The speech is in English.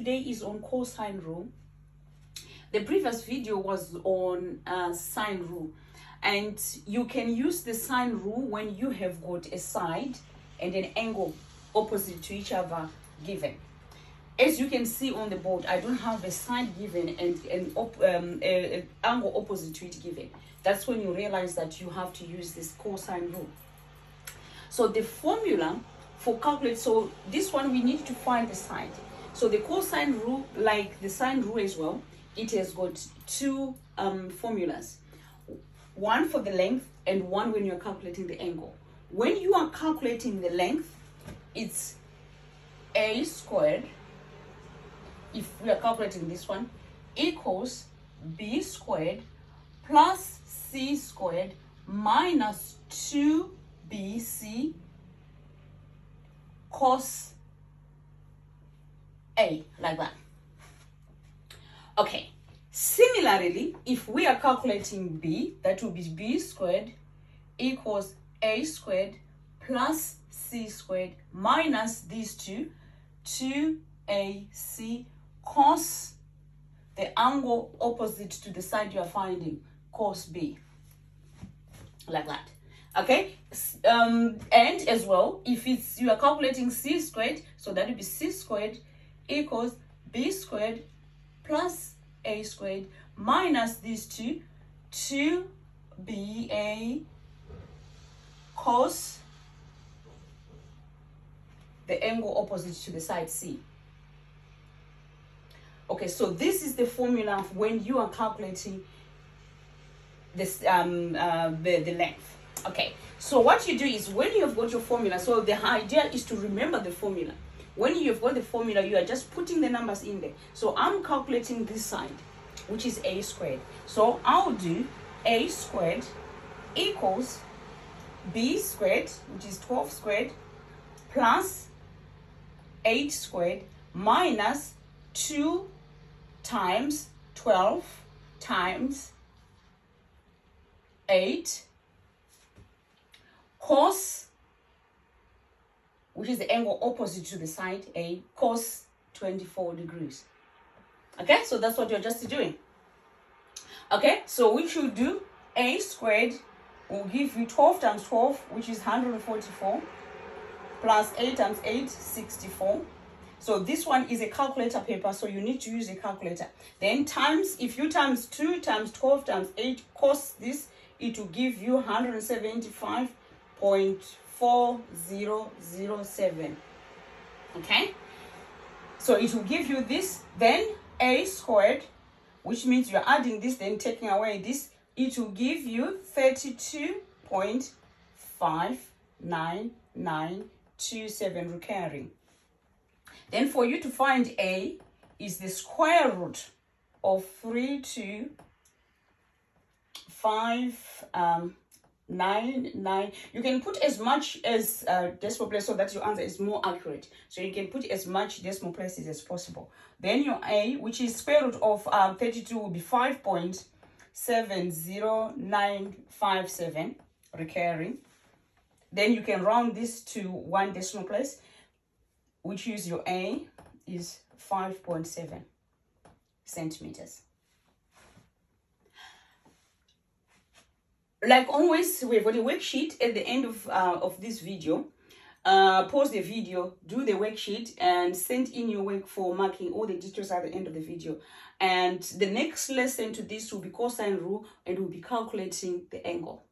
today is on cosine rule. The previous video was on sine rule, and you can use the sine rule when you have got a side and an angle opposite to each other given. As you can see on the board, I don't have a side given and an angle opposite to it given. That's when you realize that you have to use this cosine rule. So the formula for calculate, so this one we need to find the side. So the cosine rule, like the sine rule as well, it has got two formulas. One for the length and one when you're calculating the angle. When you are calculating the length, it's a squared, if we are calculating this one, equals b squared plus c squared minus 2bc cos a, like that. Okay, similarly, if we are calculating b, that will be b squared equals a squared plus c squared minus these two, 2ac cos the angle opposite to the side you are finding, cos b, like that. Okay, and as well, if it's you are calculating c squared, so that will be c squared equals b squared plus a squared minus these two, 2ba cos the angle opposite to the side c. Okay, so this is the formula when you are calculating this the length. Okay, so what you do is when you have got your formula, so the idea is to remember the formula. When you've got the formula, you are just putting the numbers in there. So I'm calculating this side, which is a squared. So I'll do a squared equals b squared, which is 12 squared, plus 8 squared minus 2 times 12 times 8 cos, which is the angle opposite to the side a, cos 24 degrees. Okay, so that's what you're just doing. Okay, so we should do a squared will give you 12 times 12, which is 144, plus 8 times 8, 64. So this one is a calculator paper, so you need to use a calculator. Then times, if you times 2 times 12 times 8 cos this, it will give you 175.4007. Okay, so it will give you this, then a squared, which means you're adding this, then taking away this, it will give you 32.59927 recurring. Then for you to find a is the square root of 32.599. You can put as much as decimal place so that your answer is more accurate. So you can put as much decimal places as possible. Then your a, which is square root of 32, will be 5.70957 recurring. Then you can round this to one decimal place, which is your a is 5.7 centimeters. Like always, we've got a worksheet at the end of this video. Pause the video, do the worksheet, and send in your work for marking all the details at the end of the video. And the next lesson to this will be cosine rule, and we'll be calculating the angle.